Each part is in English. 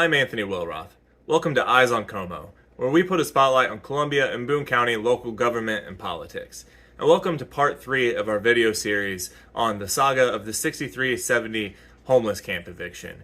I'm Anthony Wilroth. Welcome to Eyes on Como, where we put a spotlight on Columbia and Boone County local government and politics. And welcome to part 3 of our video series on the saga of the 6370 homeless camp eviction.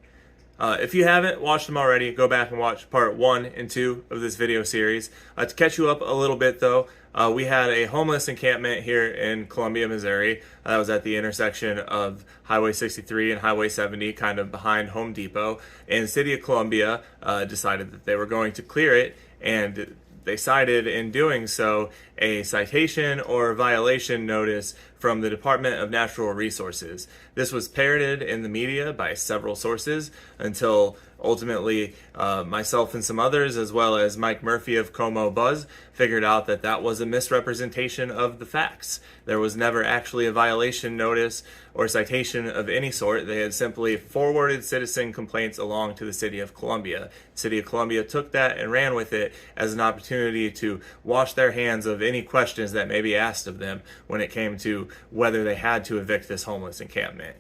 If you haven't watched them already, go back and watch part 1 and 2 of this video series. To catch you up a little bit though, we had a homeless encampment here in Columbia, Missouri. That was at the intersection of Highway 63 and Highway 70, kind of behind Home Depot. And the city of Columbia decided that they were going to clear it, and they cited in doing so a citation or violation notice from the Department of Natural Resources. This was parroted in the media by several sources until ultimately myself and some others, as well as Mike Murphy of Como Buzz, figured out that that was a misrepresentation of the facts. There was never actually a violation notice or citation of any sort. They had simply forwarded citizen complaints along to the City of Columbia. The City of Columbia took that and ran with it as an opportunity to wash their hands of any questions that may be asked of them when it came to whether they had to evict this homeless encampment.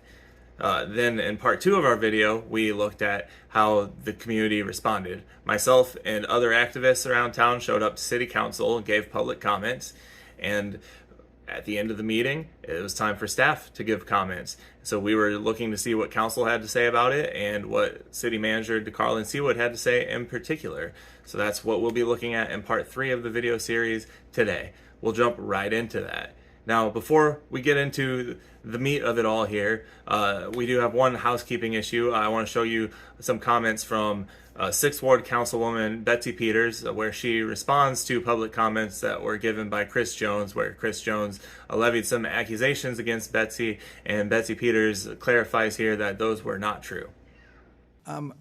Then in part 2 of our video, we looked at how the community responded. Myself and other activists around town showed up to city council and gave public comments, and at the end of the meeting, it was time for staff to give comments. So we were looking to see what council had to say about it and what city manager DeCarlin Seawood had to say in particular. So that's what we'll be looking at in part 3 of the video series today. We'll jump right into that. Now, before we get into the meat of it all here, we do have one housekeeping issue. I want to show you some comments from 6th Ward Councilwoman Betsy Peters, where she responds to public comments that were given by Chris Jones, where Chris Jones levied some accusations against Betsy, and Betsy Peters clarifies here that those were not true.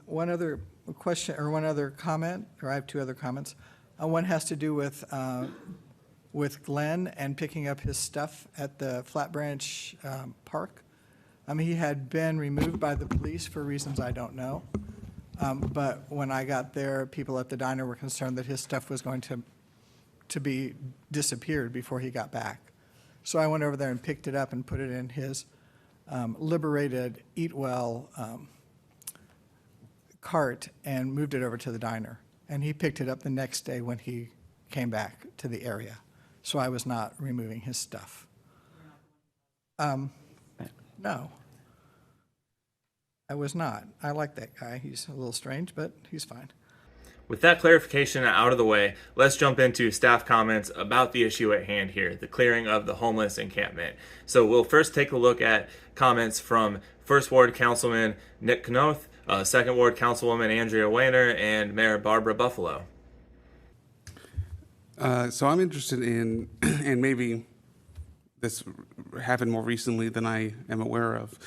One other question, or one other comment, or I have 2 other comments. One has to do with Glenn and picking up his stuff at the Flat Branch Park. He had been removed by the police for reasons I don't know. But when I got there, people at the diner were concerned that his stuff was going to be disappeared before he got back. So I went over there and picked it up and put it in his liberated Eat Well cart and moved it over to the diner. And he picked it up the next day when he came back to the area. So I was not removing his stuff. No. I was not. I like that guy. He's a little strange, but he's fine. With that clarification out of the way, let's jump into staff comments about the issue at hand here, the clearing of the homeless encampment. So we'll first take a look at comments from 1st Ward Councilman Nick Knott, 2nd Ward Councilwoman Andrea and Mayor Barbara Buffalo. So I'm interested in, and maybe this happened more recently than I am aware of,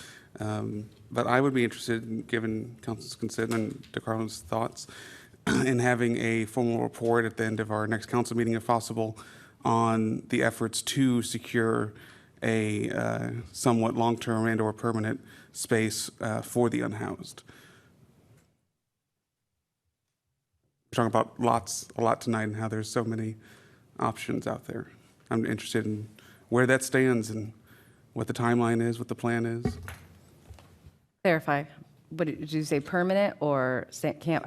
but I would be interested in, given Council's consent and DeCarlin's thoughts, in having a formal report at the end of our next council meeting, if possible, on the efforts to secure a somewhat long-term and or permanent space for the unhoused. We're talking about a lot tonight, and how there's so many options out there. I'm interested in where that stands and what the timeline is, what the plan is. Clarify. What did you say, permanent or camp?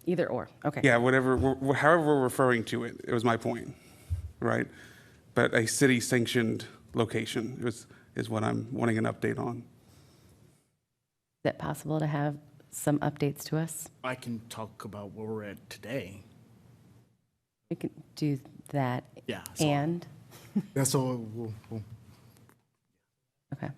Either or. Okay. Yeah, whatever, however we're referring to it, it was my point, right? But a city-sanctioned location is what I'm wanting an update on. Is it possible to have some updates to us? I can talk about where we're at today. We can do that. Yeah. And? That's all. Okay.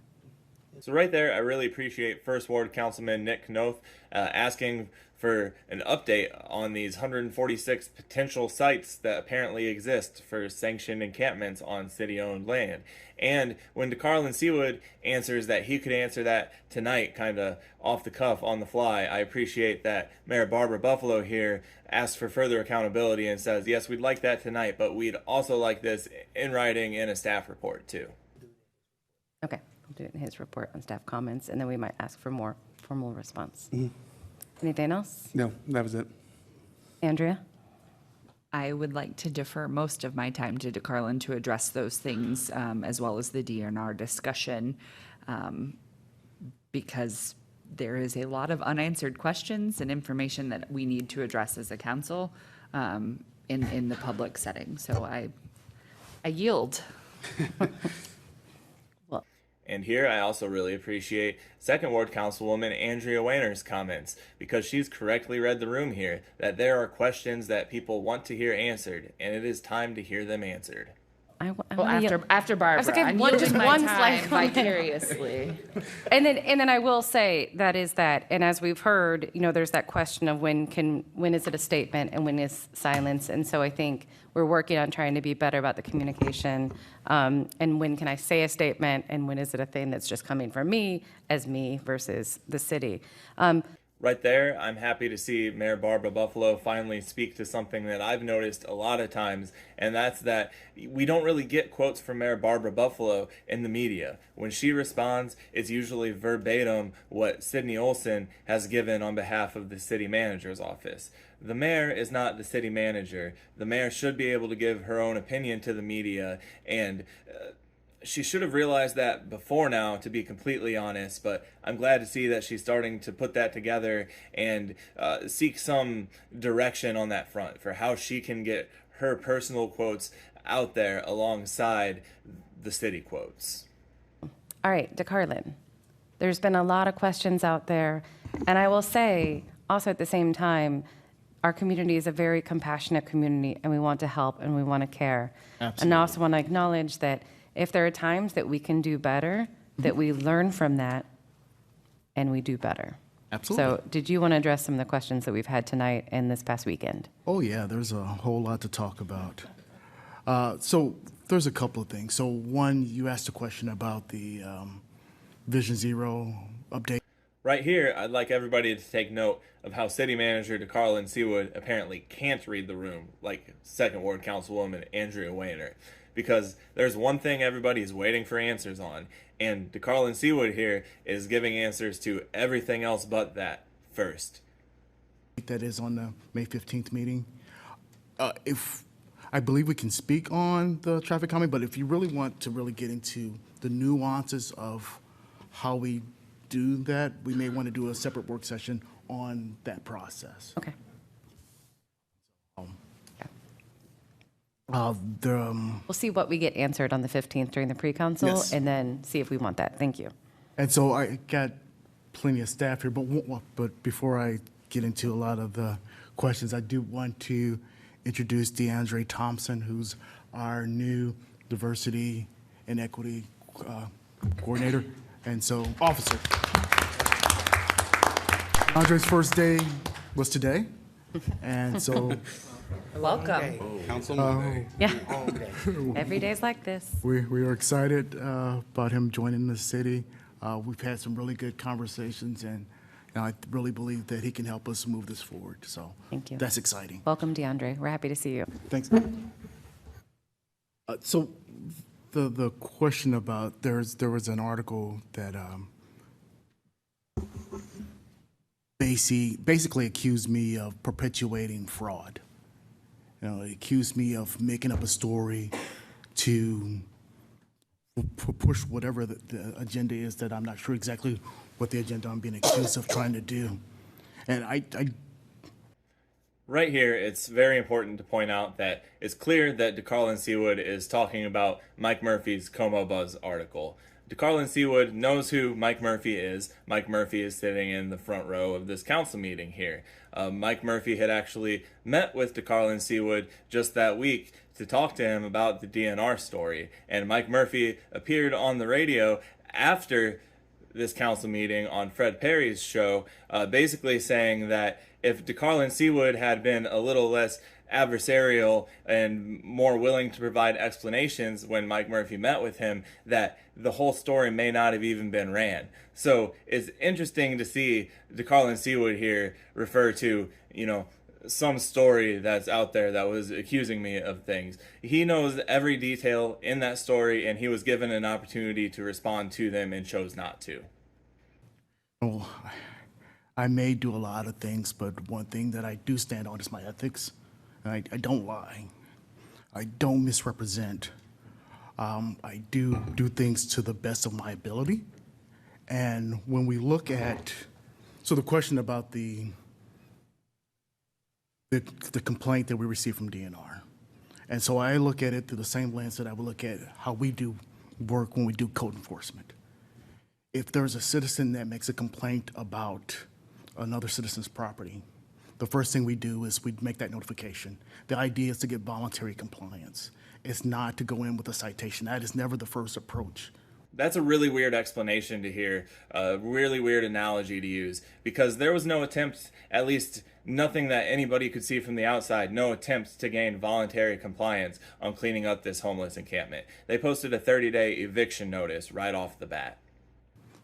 So right there, I really appreciate 1st Ward Councilman Nick Knott asking for an update on these 146 potential sites that apparently exist for sanctioned encampments on city-owned land. And when DeCarlin Seawood answers that he could answer that tonight, kind of off the cuff, on the fly, I appreciate that Mayor Barbara Buffalo here asks for further accountability and says, yes, we'd like that tonight, but we'd also like this in writing in a staff report too. Okay. I'll do it in his report on staff comments, and then we might ask for more formal response. Mm-hmm. Anything else? No, that was it. Andrea? I would like to defer most of my time to DeCarlin to address those things, as well as the DNR discussion, because there is a lot of unanswered questions and information that we need to address as a council in the public setting. So I yield. And here I also really appreciate Second Ward Councilwoman Andrea Wayner's comments, because she's correctly read the room here, that there are questions that people want to hear answered, and it is time to hear them answered. Well, after Barbara, okay, I'm just yielding my one time slight comment. vicariously. And then I will say that, and as we've heard, there's that question of when is it a statement and when is silence? And so I think we're working on trying to be better about the communication. And when can I say a statement and when is it a thing that's just coming from me as me versus the city? Right there, I'm happy to see Mayor Barbara Buffalo finally speak to something that I've noticed a lot of times, and that's that we don't really get quotes from Mayor Barbara Buffalo in the media. When she responds, it's usually verbatim what Sydney Olson has given on behalf of the city manager's office. The mayor is not the city manager. The mayor should be able to give her own opinion to the media, and she should have realized that before now, to be completely honest, but I'm glad to see that she's starting to put that together and seek some direction on that front for how she can get her personal quotes out there alongside the city quotes. All right, DeCarlin, there's been a lot of questions out there, and I will say also at the same time, our community is a very compassionate community, and we want to help and we want to care. Absolutely. And I also want to acknowledge that if there are times that we can do better, that we learn from that and we do better. Absolutely. So did you want to address some of the questions that we've had tonight and this past weekend? Oh, yeah, there's a whole lot to talk about. So there's a couple of things. So one, you asked a question about the Vision Zero update. Right here, I'd like everybody to take note of how City Manager DeCarlin Seawood apparently can't read the room like Second Ward Councilwoman Andrea Wayner. Because there's one thing everybody is waiting for answers on, and DeCarlin Seawood here is giving answers to everything else but that first. That is on the May 15th meeting. If I believe we can speak on the traffic calming, but if you really want to really get into the nuances of how we do that, we may want to do a separate work session on that process. Okay. We'll see what we get answered on the 15th during the pre-council, Yes. and then see if we want that. Thank you. And so I got plenty of staff here, but before I get into a lot of the questions, I do want to introduce DeAndre Thompson, who's our new diversity and equity coordinator, and so officer. Andre's first day was today, and so Welcome. Councilman. Yeah. Every day's like this. we are excited about him joining the city. We've had some really good conversations, and I really believe that he can help us move this forward. So Thank you. that's exciting. Welcome, DeAndre. We're happy to see you. Thanks. So the question about there was an article that basically accused me of perpetuating fraud. It accused me of making up a story to push whatever the agenda is that I'm not sure exactly what the agenda I'm being accused of trying to do. And I Right here, it's very important to point out that it's clear that DeCarlin Seawood is talking about Mike Murphy's Como Buzz article. DeCarlin Seawood knows who Mike Murphy is. Mike Murphy is sitting in the front row of this council meeting here. Mike Murphy had actually met with DeCarlin Seawood just that week to talk to him about the DNR story. And Mike Murphy appeared on the radio after this council meeting on Fred Perry's show, basically saying that if DeCarlin Seawood had been a little less adversarial and more willing to provide explanations when Mike Murphy met with him, that the whole story may not have even been ran. So it's interesting to see DeCarlin Seawood here refer to, some story that's out there that was accusing me of things. He knows every detail in that story, and he was given an opportunity to respond to them and chose not to. Oh, I may do a lot of things, but one thing that I do stand on is my ethics. I don't lie. I don't misrepresent. I do things to the best of my ability. And when we look at So the question about the complaint that we received from DNR. And so I look at it through the same lens that I would look at how we do work when we do code enforcement. If there's a citizen that makes a complaint about another citizen's property, the first thing we do is we make that notification. The idea is to get voluntary compliance. It's not to go in with a citation. That is never the first approach. That's a really weird explanation to hear, a really weird analogy to use, because there was no attempt, at least nothing that anybody could see from the outside, no attempt to gain voluntary compliance on cleaning up this homeless encampment. They posted a 30-day eviction notice right off the bat.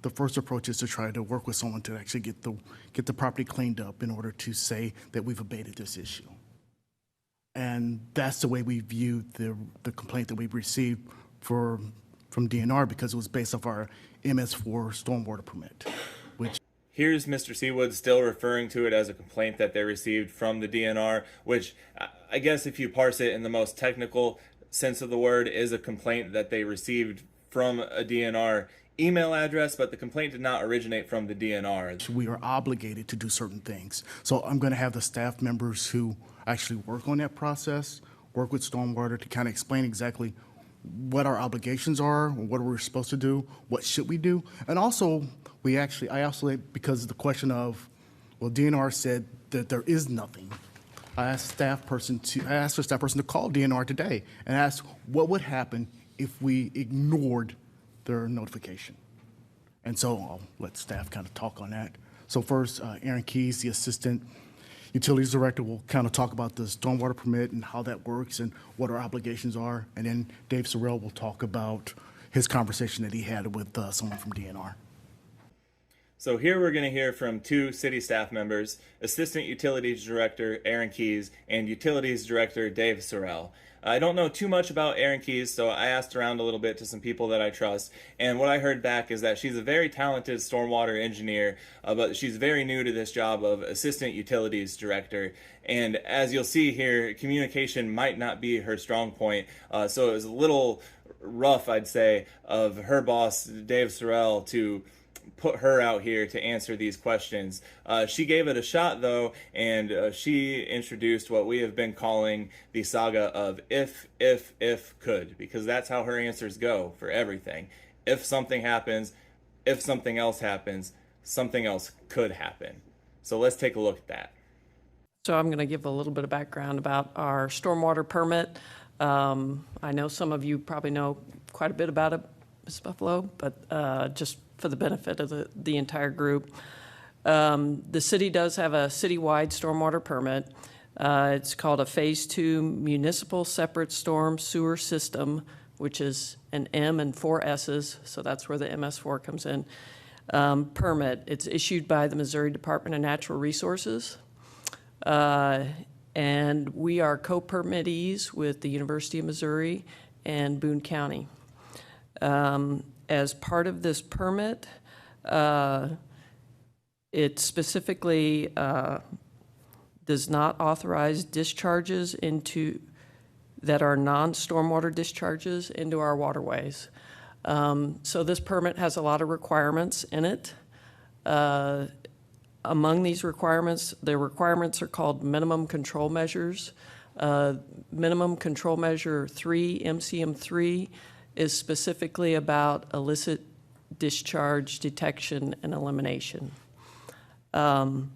The first approach is to try to work with someone to actually get the property cleaned up in order to say that we've abated this issue. And that's the way we viewed the complaint that we received from DNR, because it was based off our MS4 stormwater permit, which Here's Mr. Seawood still referring to it as a complaint that they received from the DNR, which I guess if you parse it in the most technical sense of the word is a complaint that they received from a DNR email address, but the complaint did not originate from the DNR. we are obligated to do certain things. So I'm going to have the staff members who actually work on that process, work with stormwater to kind of explain exactly what our obligations are, what we're supposed to do, what should we do. And also, I also, because of the question of, well, DNR said that there is nothing. I asked the staff person to call DNR today and ask what would happen if we ignored their notification. And so I'll let staff kind of talk on that. So first, Aaron Keys, the Assistant Utilities Director, will kind of talk about the stormwater permit and how that works and what our obligations are. And then Dave Sorel will talk about his conversation that he had with someone from DNR. So here we're going to hear from two city staff members, Assistant Utilities Director Aaron Keys and Utilities Director Dave Sorel. I don't know too much about Aaron Keys, so I asked around a little bit to some people that I trust, and what I heard back is that she's a very talented stormwater engineer, but she's very new to this job of Assistant Utilities Director, and as you'll see here, communication might not be her strong point, so it was a little rough, I'd say, of her boss, Dave Sorel, to put her out here to answer these questions. She gave it a shot though, and she introduced what we have been calling the saga of if, could, because that's how her answers go for everything. If something happens, if something else happens, something else could happen. So let's take a look at that. So I'm going to give a little bit of background about our stormwater permit. I know some of you probably know quite a bit about it, Ms. Buffalo, but just for the benefit of the entire group. The city does have a citywide stormwater permit. It's called a Phase 2 Municipal Separate Storm Sewer System, which is an M and 4 S's, so that's where the MS4 comes in, permit. It's issued by the Missouri Department of Natural Resources. And we are co-permittees with the University of Missouri and Boone County. As part of this permit, it specifically does not authorize discharges that are non-stormwater discharges into our waterways. So this permit has a lot of requirements in it. Among these requirements, the requirements are called minimum control measures. Minimum control measure 3, MCM3, is specifically about illicit discharge detection and elimination. When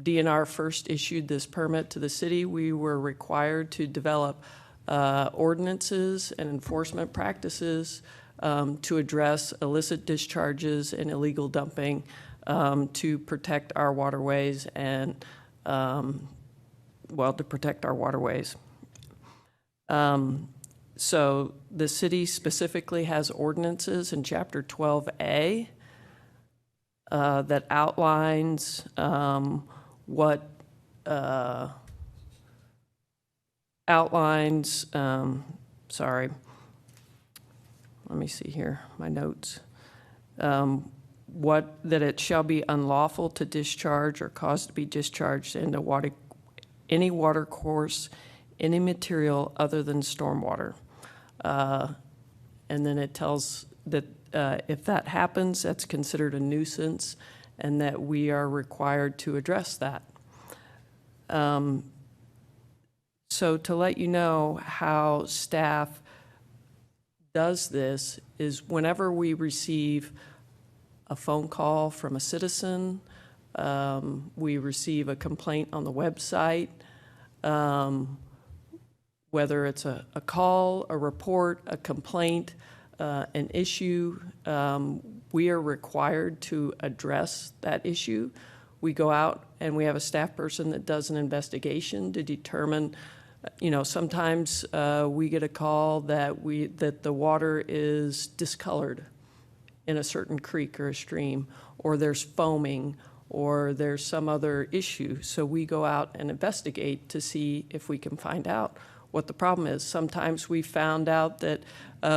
DNR first issued this permit to the city, we were required to develop ordinances and enforcement practices to address illicit discharges and illegal dumping to protect our waterways and, to protect our waterways. So the city specifically has ordinances in Chapter 12A that outlines let me see here, my notes. That it shall be unlawful to discharge or cause to be discharged into any water course, any material other than stormwater. And then it tells that if that happens, that's considered a nuisance and that we are required to address that. So to let you know how staff does this is whenever we receive a phone call from a citizen, we receive a complaint on the website, whether it's a call, a report, a complaint, an issue, we are required to address that issue. We go out and we have a staff person that does an investigation to determine, sometimes we get a call that the water is discolored in a certain creek or a stream, or there's foaming, or there's some other issue. So we go out and investigate to see if we can find out what the problem is. Sometimes we found out that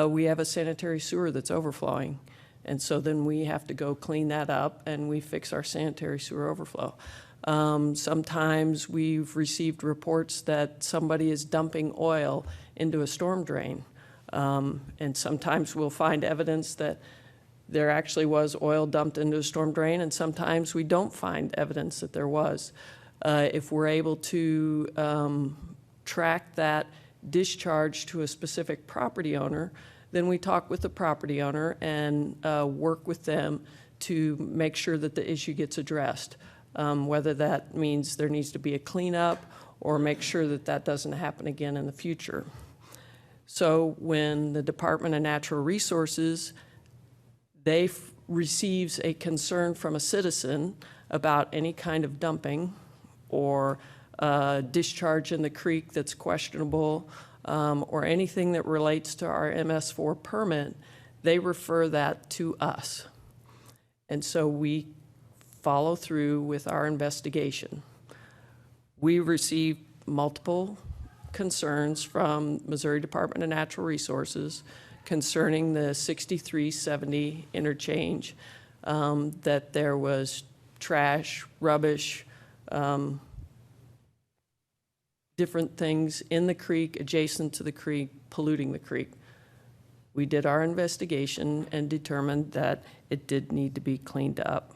we have a sanitary sewer that's overflowing. And so then we have to go clean that up and we fix our sanitary sewer overflow. Sometimes we've received reports that somebody is dumping oil into a storm drain. And sometimes we'll find evidence that there actually was oil dumped into a storm drain, and sometimes we don't find evidence that there was. If we're able to track that discharge to a specific property owner, then we talk with the property owner and work with them to make sure that the issue gets addressed. Whether that means there needs to be a cleanup or make sure that that doesn't happen again in the future. So when the Department of Natural Resources, receives a concern from a citizen about any kind of dumping or discharge in the creek that's questionable, or anything that relates to our MS4 permit, they refer that to us. And so we follow through with our investigation. We receive multiple concerns from Missouri Department of Natural Resources concerning the 6370 interchange, that there was trash, rubbish, different things in the creek, adjacent to the creek, polluting the creek. We did our investigation and determined that it did need to be cleaned up.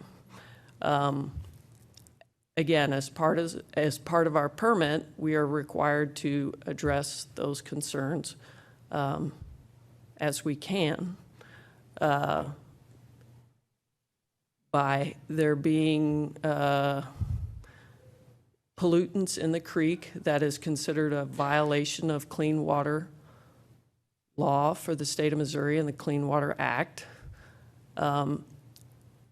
Again, as part of our permit, we are required to address those concerns as we can, by there being pollutants in the creek that is considered a violation of clean water law for the state of Missouri and the Clean Water Act. The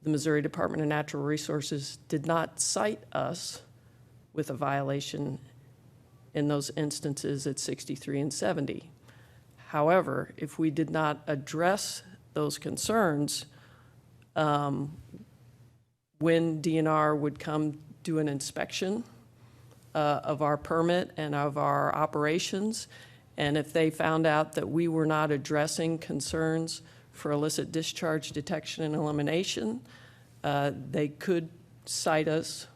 Missouri Department of Natural Resources did not cite us with a violation in those instances at 63 and 70. However, if we did not address those concerns, when DNR would come do an inspection of our permit and of our operations, and if they found out that we were not addressing concerns for illicit discharge detection and elimination, they could cite us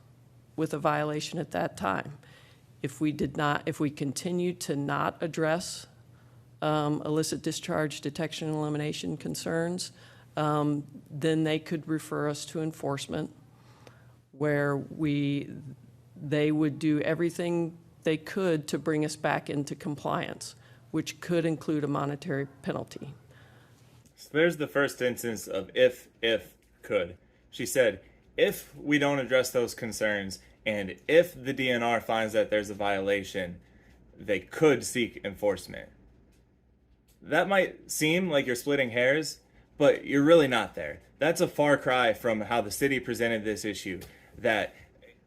with a violation at that time. If we continued to not address illicit discharge detection and elimination concerns, then they could refer us to enforcement, where they would do everything they could to bring us back into compliance, which could include a monetary penalty. So there's the first instance of if could. She said, if we don't address those concerns and if the DNR finds that there's a violation, they could seek enforcement. That might seem like you're splitting hairs, but you're really not there. That's a far cry from how the city presented this issue, that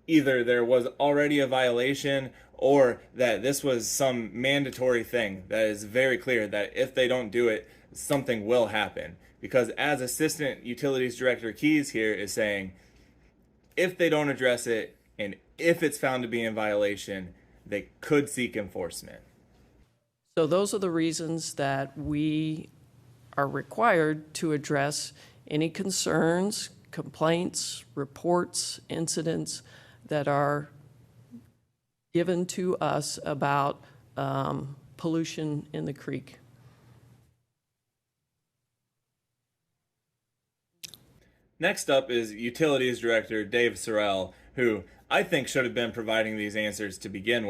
either there was already a violation or that this was some mandatory thing that is very clear that if they don't do it, something will happen. Because as Assistant Utilities Director Keys here is saying, if they don't address it and if it's found to be in violation, they could seek enforcement. So those are the reasons that we are required to address any concerns, complaints, reports, incidents that are given to us about pollution in the creek. Next up is Utilities Director Dave Sorel, who I think should have been providing these answers to begin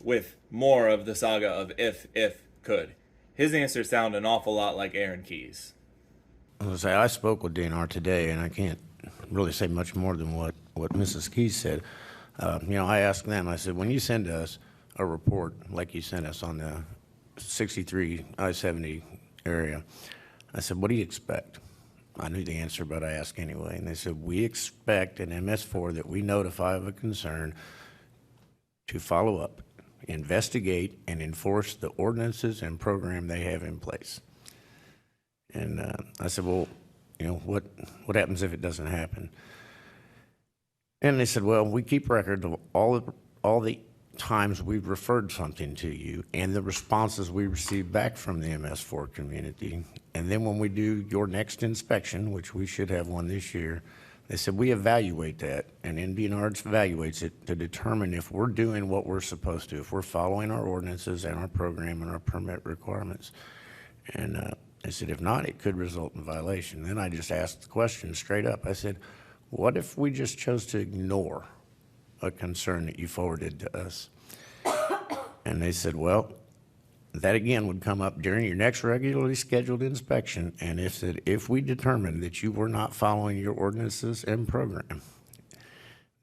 with more of the saga of if, could. His answers sound an awful lot like Aaron Keyes. I spoke with DNR today, and I can't really say much more than what Mrs. Keys said. I asked them, I said, when you send us a report like you sent us on the 63 I-70 area, I said, what do you expect? I knew the answer, but I asked anyway. And they said, we expect an MS4 that we notify of a concern to follow up, investigate, and enforce the ordinances and program they have in place. And I said, well, what happens if it doesn't happen? And they said, well, we keep record of all the times we've referred something to you and the responses we receive back from the MS4 community. And then when we do your next inspection, which we should have one this year, they said we evaluate that, and NDNR evaluates it to determine if we're doing what we're supposed to, if we're following our ordinances and our program and our permit requirements. And they said, if not, it could result in violation. Then I just asked the question straight up. I said, what if we just chose to ignore a concern that you forwarded to us? And they said, well, that again would come up during your next regularly scheduled inspection. And if we determined that you were not following your ordinances and program,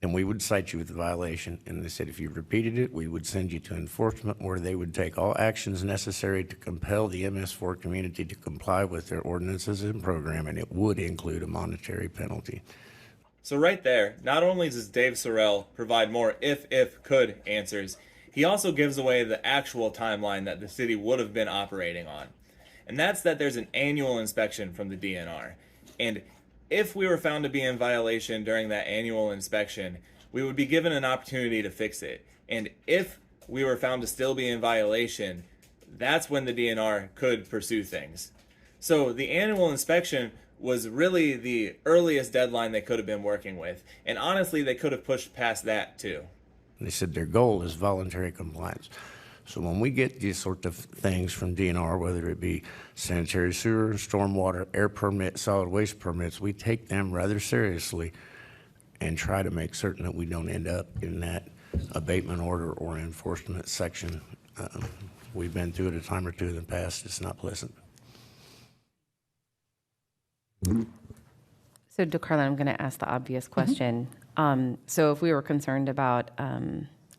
then we would cite you with a violation. And they said, if you repeated it, we would send you to enforcement, where they would take all actions necessary to compel the MS4 community to comply with their ordinances and program, and it would include a monetary penalty. So right there, not only does Dave Sorel provide more if, could answers, he also gives away the actual timeline that the city would have been operating on. And that's that there's an annual inspection from the DNR. And if we were found to be in violation during that annual inspection, we would be given an opportunity to fix it. And if we were found to still be in violation, that's when the DNR could pursue things. So the annual inspection was really the earliest deadline they could have been working with. And honestly, they could have pushed past that too. They said their goal is voluntary compliance. So when we get these sort of things from DNR, whether it be sanitary sewer, stormwater, air permit, solid waste permits, we take them rather seriously and try to make certain that we don't end up in that abatement order or enforcement section. We've been through it a time or two in the past. It's not pleasant. So, DeCarlo, I'm going to ask the obvious question. So if we were concerned about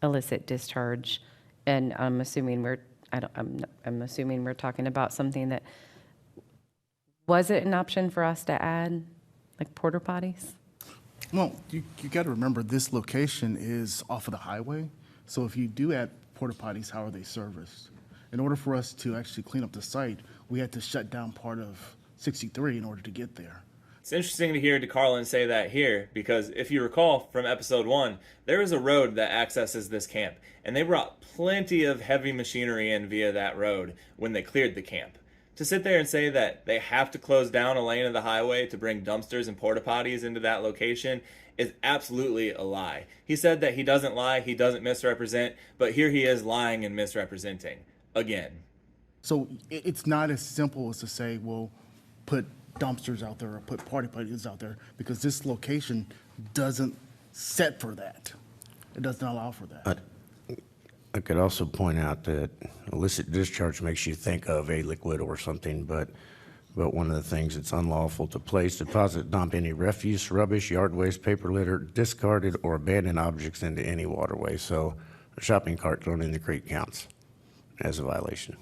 illicit discharge, and I'm assuming I'm assuming we're talking about something that, was it an option for us to add, like porta potties? Well, you got to remember, this location is off of the highway. So if you do add porta potties, how are they serviced? In order for us to actually clean up the site, we had to shut down part of 63 in order to get there. It's interesting to hear DeCarlin say that here, because if you recall from episode 1, there is a road that accesses this camp, and they brought plenty of heavy machinery in via that road when they cleared the camp. To sit there and say that they have to close down a lane of the highway to bring dumpsters and porta potties into that location is absolutely a lie. He said that he doesn't lie, he doesn't misrepresent, but here he is lying and misrepresenting again. So it's not as simple as to say, well, put dumpsters out there or put porta potties out there, because this location doesn't set for that. It doesn't allow for that. I could also point out that illicit discharge makes you think of a liquid or something, but one of the things, it's unlawful to place, deposit, dump any refuse, rubbish, yard waste, paper litter, discarded or abandoned objects into any waterway. So a shopping cart thrown in the creek counts as a violation.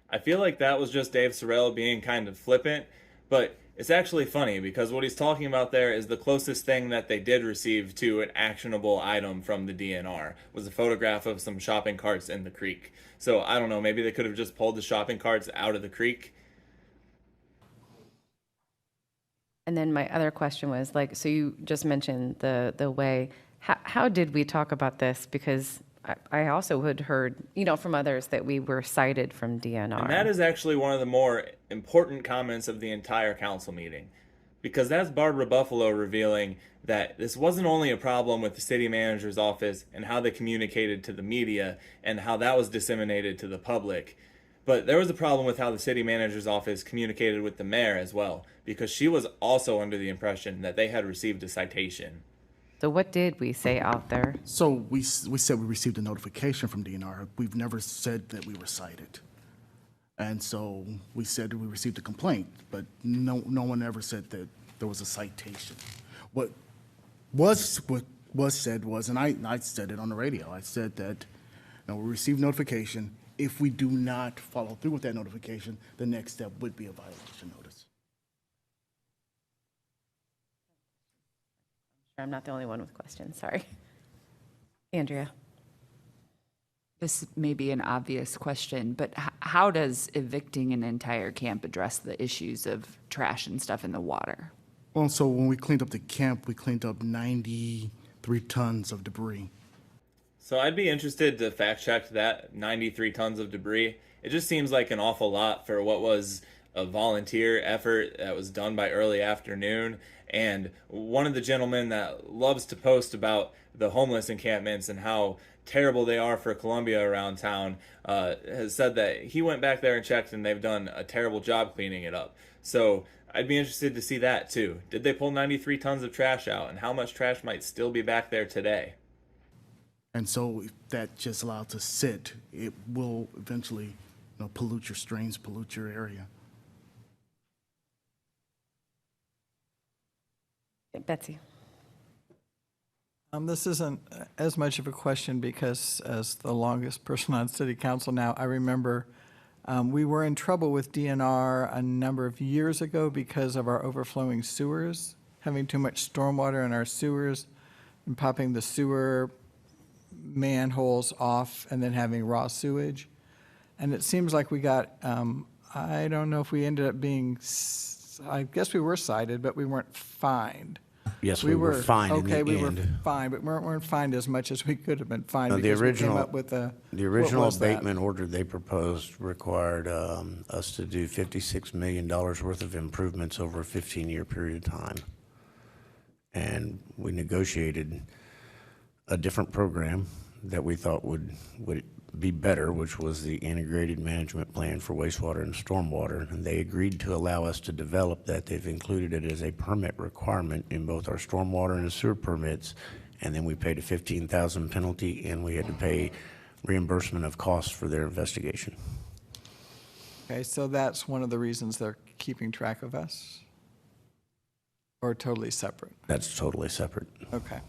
I feel like that was just Dave Sorel being kind of flippant, but it's actually funny because what he's talking about there is the closest thing that they did receive to an actionable item from the DNR was a photograph of some shopping carts in the creek. So I don't know, maybe they could have just pulled the shopping carts out of the creek. And then my other question was, like, so you just mentioned the way, how did we talk about this? Because I also had heard, from others that we were cited from DNR. And that is actually one of the more important comments of the entire council meeting, because that's Barbara Buffalo revealing that this wasn't only a problem with the city manager's office and how they communicated to the media and how that was disseminated to the public, But there was a problem with how the city manager's office communicated with the mayor as well, because she was also under the impression that they had received a citation. So what did we say out there? So we said we received a notification from DNR. We've never said that we were cited. And so we said we received a complaint, but no one ever said that there was a citation. What was said was, and I said it on the radio, I said that, we received notification. If we do not follow through with that notification, the next step would be a violation notice. I'm not the only one with questions, sorry. Andrea? This may be an obvious question, but how does evicting an entire camp address the issues of trash and stuff in the water? Well, so when we cleaned up the camp, we cleaned up 93 tons of debris. So I'd be interested to fact check that 93 tons of debris. It just seems like an awful lot for what was a volunteer effort that was done by early afternoon. And one of the gentlemen that loves to post about the homeless encampments and how terrible they are for Columbia around town has said that he went back there and checked and they've done a terrible job cleaning it up. So I'd be interested to see that too. Did they pull 93 tons of trash out, and how much trash might still be back there today? And so if that just allowed to sit, it will eventually pollute your streams, pollute your area. Betsy? This isn't as much of a question because as the longest person on city council now, I remember we were in trouble with DNR a number of years ago because of our overflowing sewers, having too much stormwater in our sewers and popping the sewer manholes off and then having raw sewage. And it seems like we got, I don't know if we ended up being, I guess we were cited, but we weren't fined. Yes, we were fined in the Okay, we were end. fined, but we weren't fined as much as we could have been fined No, the because we came original- up with a. The what original was that? abatement order they proposed required us to do $56 million worth of improvements over a 15-year period of time. And we negotiated a different program that we thought would be better, which was the integrated management plan for wastewater and stormwater. And they agreed to allow us to develop that. They've included it as a permit requirement in both our stormwater and sewer permits. And then we paid a $15,000 penalty, and we had to pay reimbursement of costs for their investigation. Okay, so that's one of the reasons they're keeping track of us? Or totally separate? That's totally separate. Okay.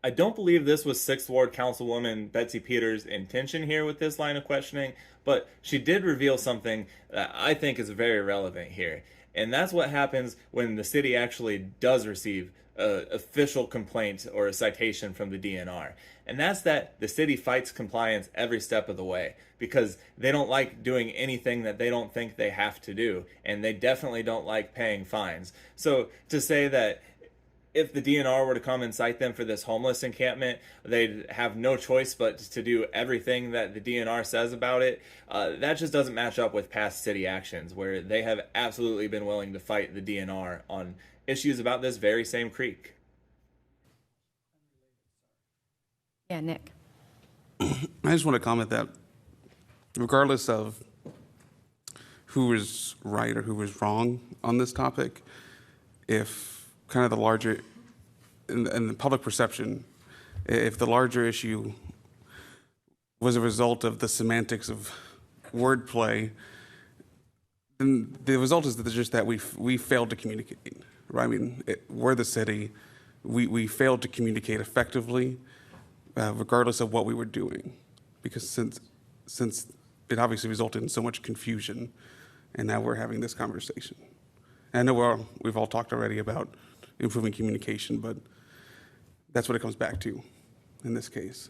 I don't believe this was 6th Ward Councilwoman Betsy Peters' intention here with this line of questioning, but she did reveal something that I think is very relevant here. And that's what happens when the city actually does receive an official complaint or a citation from the DNR. And that's that the city fights compliance every step of the way because they don't like doing anything that they don't think they have to do. And they definitely don't like paying fines. So to say that if the DNR were to come and cite them for this homeless encampment, they'd have no choice but to do everything that the DNR says about it. That just doesn't match up with past city actions where they have absolutely been willing to fight the DNR on issues about this very same creek. Yeah, Nick? I just want to comment that regardless of who is right or who is wrong on this topic, if kind of the larger, in the public perception, if the larger issue was a result of the semantics of wordplay, then the result is just that we failed to communicate, right? I mean, we're the city. We failed to communicate effectively, regardless of what we were doing, because since it obviously resulted in so much confusion, and now we're having this conversation. And I know we've all talked already about improving communication, but that's what it comes back to in this case.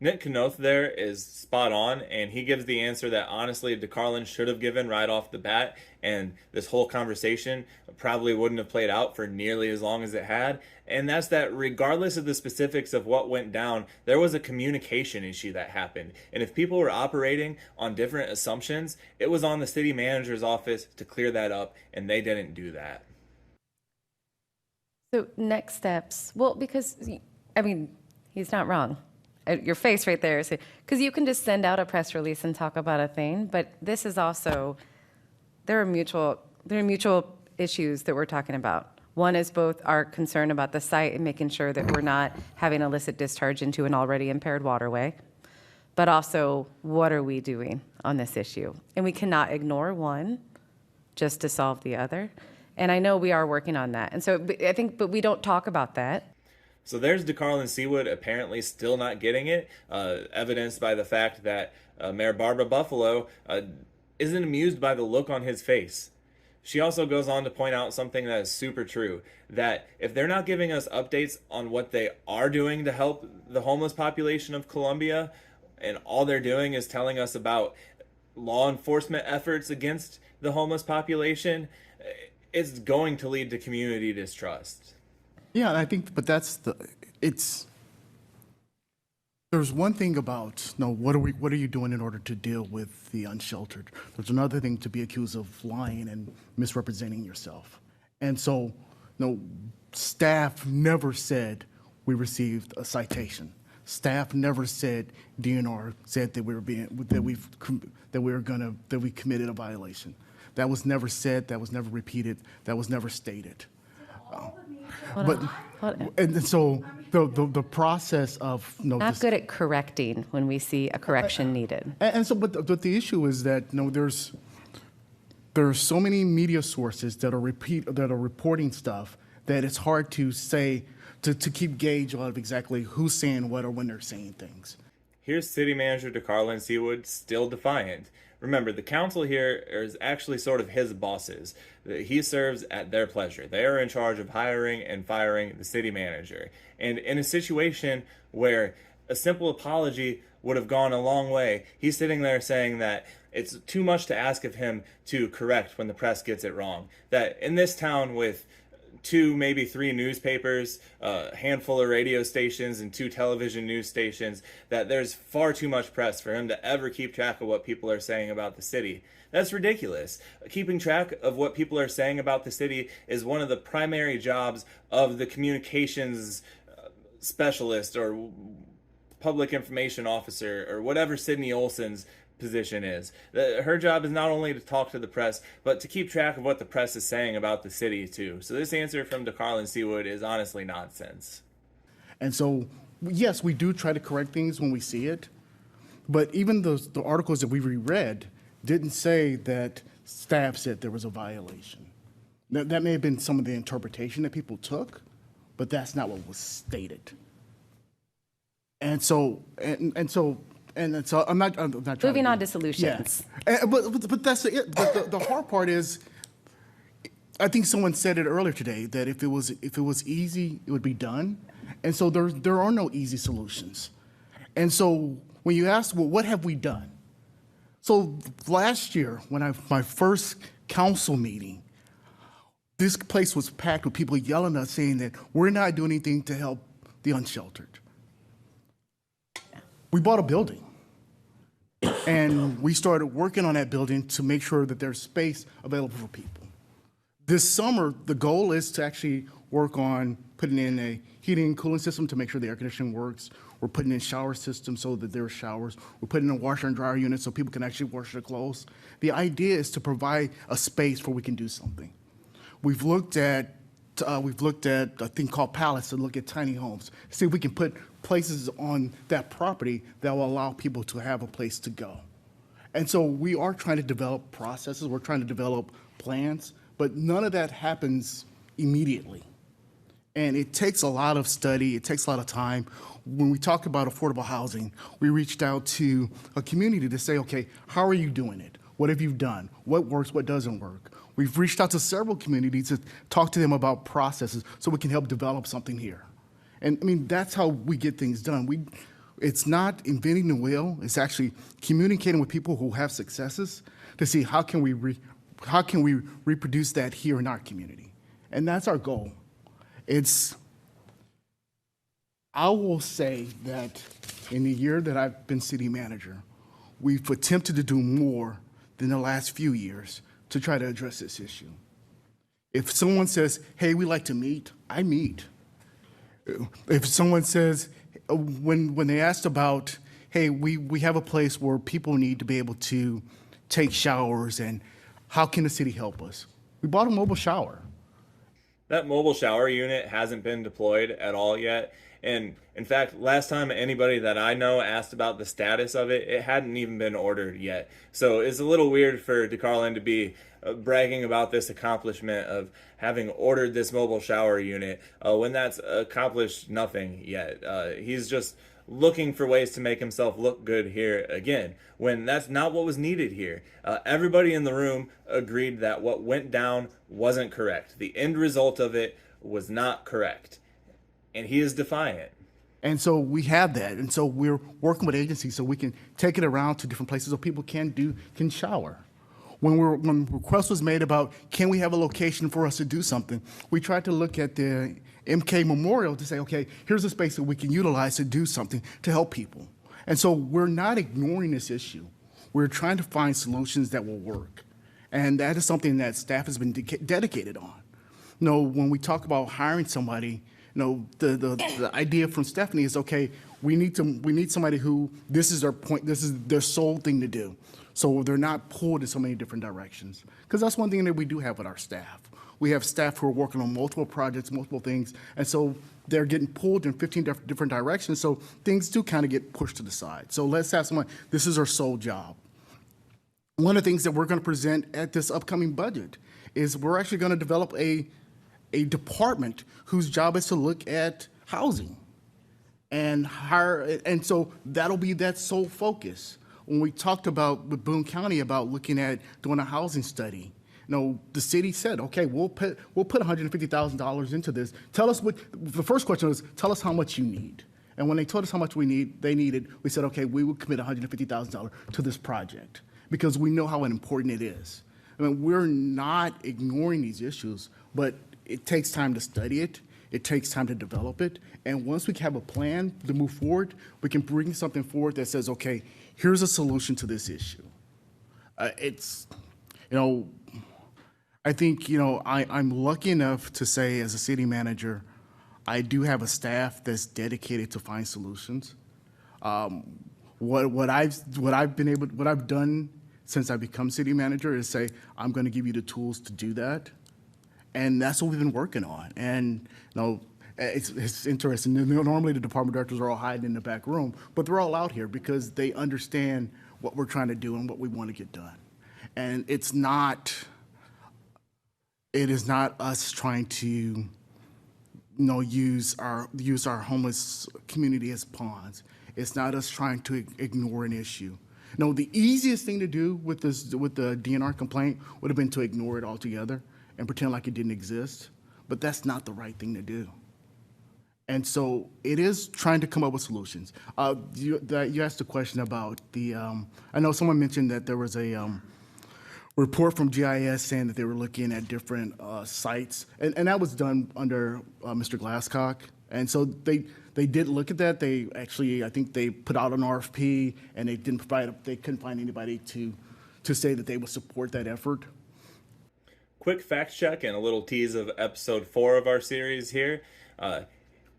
Nick Knott there is spot on, and he gives the answer that honestly DeCarlin should have given right off the bat, and this whole conversation probably wouldn't have played out for nearly as long as it had. And that's that regardless of the specifics of what went down, there was a communication issue that happened. And if people were operating on different assumptions, it was on the city manager's office to clear that up, and they didn't do that. So next steps, well, because, I mean, he's not wrong. your face right there, because you can just send out a press release and talk about a thing, but this is also, there are mutual issues that we're talking about. One is both our concern about the site and making sure that we're not having illicit discharge into an already impaired waterway, but also what are we doing on this issue? And we cannot ignore one just to solve the other. And I know we are working on that. And so I think, but we don't talk about that. So there's DeCarlin Seawood apparently still not getting it, evidenced by the fact that Mayor Barbara Buffalo isn't amused by the look on his face. She also goes on to point out something that is super true, that if they're not giving us updates on what they are doing to help the homeless population of Columbia, and all they're doing is telling us about law enforcement efforts against the homeless population, it's going to lead to community distrust. Yeah, and I think, but there's one thing about, what are you doing in order to deal with the unsheltered? There's another thing to be accused of lying and misrepresenting yourself. And so, staff never said we received a citation. Staff never said DNR said that we committed a violation. That was never said. That was never repeated. That was never stated. And so the process of Not good at correcting when we see a correction needed. and so but the issue is that there are so many media sources that are reporting stuff that it's hard to say to keep gauge of exactly who's saying what or when they're saying things. Here's City Manager DeCarlin Seawood still defiant. Remember, the council here is actually sort of his bosses. He serves at their pleasure. They are in charge of hiring and firing the city manager. And in a situation where a simple apology would have gone a long way, he's sitting there saying that it's too much to ask of him to correct when the press gets it wrong. That in this town with 2, maybe 3 newspapers, a handful of radio stations, and 2 television news stations, that there's far too much press for him to ever keep track of what people are saying about the city. That's ridiculous. Keeping track of what people are saying about the city is one of the primary jobs of the communications specialist or public information officer or whatever Sydney Olson's position is. Her job is not only to talk to the press, but to keep track of what the press is saying about the city too. So this answer from DeCarlin Seawood is honestly nonsense. And so, yes, we do try to correct things when we see it, but even the articles that we reread didn't say that staff said there was a violation. That may have been some of the interpretation that people took, but that's not what was stated. And so I'm not trying Moving to on to solutions. Yeah. But that's it. But the hard part is, I think someone said it earlier today that if it was easy, it would be done. And so there are no easy solutions. And so when you ask, well, what have we done? So last year, my first council meeting, this place was packed with people yelling at us saying that we're not doing anything to help the unsheltered. We bought a building, and we started working on that building to make sure that there's space available for people. This summer, the goal is to actually work on putting in a heating and cooling system to make sure the air conditioning works. We're putting in shower systems so that there are showers. We're putting in a washer and dryer unit so people can actually wash their clothes. The idea is to provide a space where we can do something. We've looked at a thing called pallets to look at tiny homes, see if we can put places on that property that will allow people to have a place to go. And so we are trying to develop processes, we're trying to develop plans, but none of that happens immediately. And it takes a lot of study, it takes a lot of time. When we talk about affordable housing, we reached out to a community to say, okay, how are you doing it? What have you done? What works, what doesn't work? We've reached out to several communities to talk to them about processes so we can help develop something here. And I mean, that's how we get things done. It's not inventing the wheel, it's actually communicating with people who have successes to see how can we reproduce that here in our community. And that's our goal. I will say that in the year that I've been city manager, we've attempted to do more than the last few years to try to address this issue. If someone says, hey, we like to meet, I meet. If someone says, when they asked about, hey, we have a place where people need to be able to take showers, and how can the city help us? We bought a mobile shower. That mobile shower unit hasn't been deployed at all yet. And in fact, last time anybody that I know asked about the status of it, it hadn't even been ordered yet. So it's a little weird for DeCarlin to be bragging about this accomplishment of having ordered this mobile shower unit when that's accomplished nothing yet. He's just looking for ways to make himself look good here again, when that's not what was needed here. Everybody in the room agreed that what went down wasn't correct. The end result of it was not correct. And he is defiant. And so we have that. And so we're working with agencies so we can take it around to different places so people can shower. When request was made about, can we have a location for us to do something, we tried to look at the MK Memorial to say, okay, here's a space that we can utilize to do something to help people. And so we're not ignoring this issue. We're trying to find solutions that will work. And that is something that staff has been dedicated on. You know, when we talk about hiring somebody, you know, the idea from Stephanie is, okay, we need somebody who, this is their point, this is their sole thing to do. So they're not pulled in so many different directions. Because that's one thing that we do have with our staff. We have staff who are working on multiple projects, multiple things, and so they're getting pulled in 15 different directions, so things do kind of get pushed to the side. So let's have someone, this is our sole job. One of the things that we're going to present at this upcoming budget is we're actually going to develop a department whose job is to look at housing and hire, and so that'll be that sole focus. When we talked about with Boone County about looking at doing a housing study, you know, the city said, okay, we'll put $150,000 into this. Tell us what, the first question was, tell us how much you need. And when they told us how much they needed, we said, okay, we will commit $150,000 to this project because we know how important it is. I mean, we're not ignoring these issues, but it takes time to study it. It takes time to develop it. And once we have a plan to move forward, we can bring something forward that says, okay, here's a solution to this issue. It's, you know, I think, you know, I'm lucky enough to say as a city manager, I do have a staff that's dedicated to find solutions. What I've done since I become city manager is say, I'm going to give you the tools to do that. And that's what we've been working on. And, you know, it's interesting. Normally the department directors are all hiding in the back room, but they're all out here because they understand what we're trying to do and what we want to get done. And it is not us trying to, you know, use our homeless community as pawns. It's not us trying to ignore an issue. No, the easiest thing to do with the DNR complaint would have been to ignore it altogether and pretend like it didn't exist, but that's not the right thing to do. And so it is trying to come up with solutions. You asked a question about the, I know someone mentioned that there was a report from GIS saying that they were looking at different sites, and that was done under Mr. Glasscock. And so they did look at that. They actually, I think they put out an RFP, and they couldn't find anybody to say that they would support that effort. Quick fact check and a little tease of episode 4 of our series here.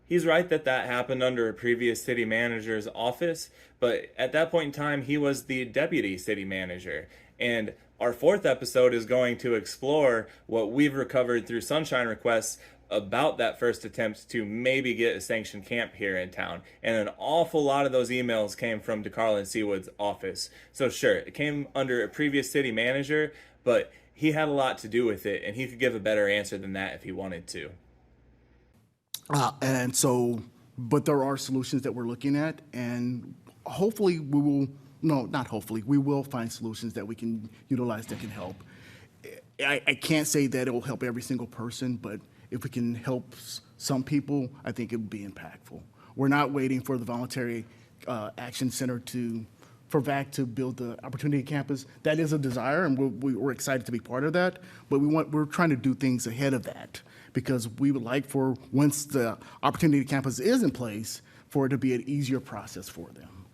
He's right that happened under a previous city manager's office, but at that point in time, he was the deputy city manager. And our 4th episode is going to explore what we've recovered through sunshine requests about that first attempt to maybe get a sanctioned camp here in town. And an awful lot of those emails came from DeCarlin Seawood's office. So sure, it came under a previous city manager, but he had a lot to do with it, and he could give a better answer than that if he wanted to. And so, but there are solutions that we're looking at, and hopefully we will, no, not hopefully, we will find solutions that we can utilize that can help. I can't say that it will help every single person, but if we can help some people, I think it would be impactful. We're not waiting for the Voluntary Action Center for VAC to build the Opportunity Campus. That is a desire, and we're excited to be part of that, but we're trying to do things ahead of that, because we would like for, once the Opportunity Campus is in place, for it to be an easier process for them.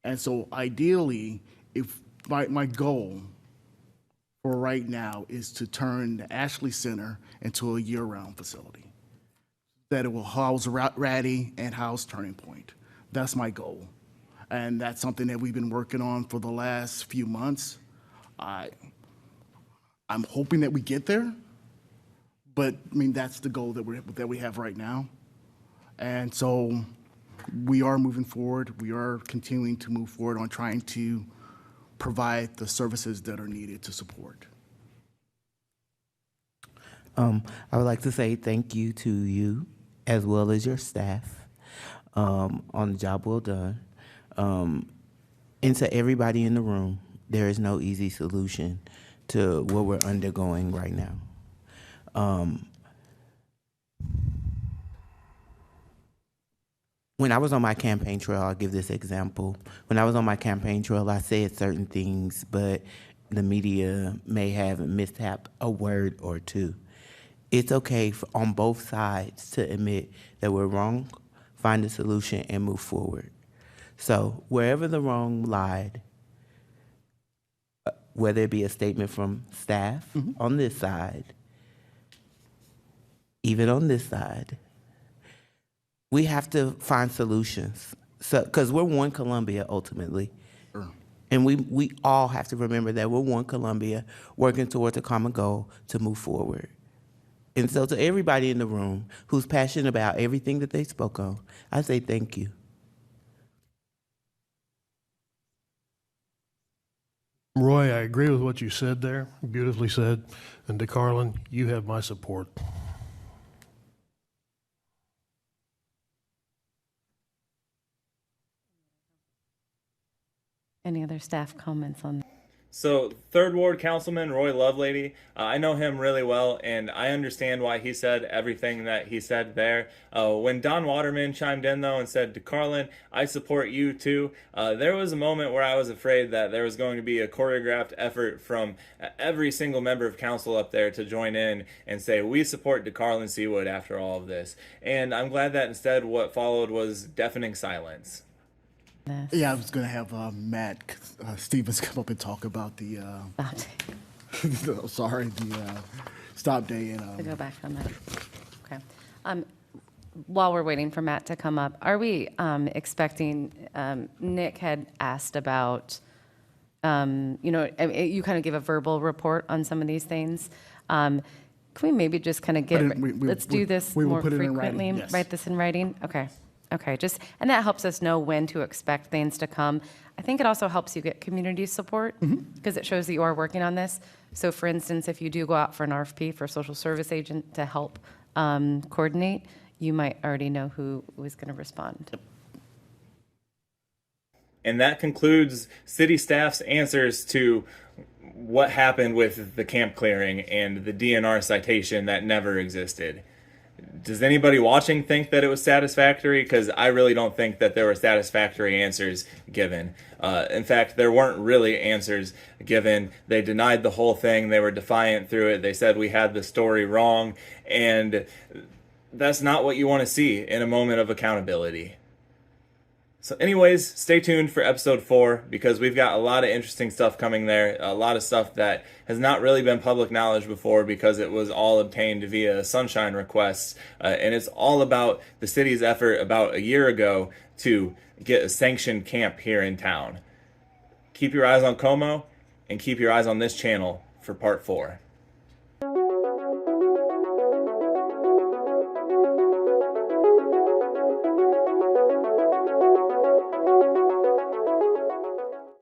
And so ideally, if my goal for right now is to turn the Ashley Center into a year-round facility. that it will house Ratty and house Turning Point. That's my goal. And that's something that we've been working on for the last few months. I'm hoping that we get there, but I mean, that's the goal that we have right now. And so we are moving forward. We are continuing to move forward on trying to provide the services that are needed to support. I would like to say thank you to you as well as your staff on the job well done. And to everybody in the room, there is no easy solution to what we're undergoing right now. When I was on my campaign trail, I'll give this example. When I was on my campaign trail, I said certain things, but the media may have mishapped a word or two. It's okay on both sides to admit that we're wrong, find a solution, and move forward. So wherever the wrong lied, whether it be a statement from staff on this side, even on this side, we have to find solutions. So, because we're one Columbia ultimately. Sure. And we all have to remember that we're one Columbia working towards a common goal to move forward. And so to everybody in the room who's passionate about everything that they spoke on, I say thank you. Roy, I agree with what you said there. Beautifully said. And DeCarlin, you have my support. Any other staff comments on that? So, 3rd Ward Councilman Roy Lovelady, I know him really well, and I understand why he said everything that he said there. When Don Waterman chimed in, though, and said, DeCarlin, I support you too, there was a moment where I was afraid that there was going to be a choreographed effort from every single member of council up there to join in and say, we support DeCarlin Seawood after all of this. And I'm glad that instead what followed was deafening silence. Yeah, I was going to have Matt Stevens come up and talk about the stop day. And To go back on that. Okay. While we're waiting for Matt to come up, are we expecting, Nick had asked about, you kind of gave a verbal report on some of these things. Can we maybe just kind of let's do this more frequently, yes. write this in writing? Okay, and that helps us know when to expect things to come. I think it also helps you get community support because it shows that you are working on this. So for instance, if you do go out for an RFP for a social service agent to help coordinate, you might already know who is going to respond. And that concludes city staff's answers to what happened with the camp clearing and the DNR citation that never existed. Does anybody watching think that it was satisfactory? Because I really don't think that there were satisfactory answers given. In fact, there weren't really answers given. They denied the whole thing. They were defiant through it. They said we had the story wrong. And that's not what you want to see in a moment of accountability. So anyways, stay tuned for episode 4 because we've got a lot of interesting stuff coming there. A lot of stuff that has not really been public knowledge before because it was all obtained via sunshine requests. And it's all about the city's effort about a year ago to get a sanctioned camp here in town. Keep your eyes on Como and keep your eyes on this channel for part 4.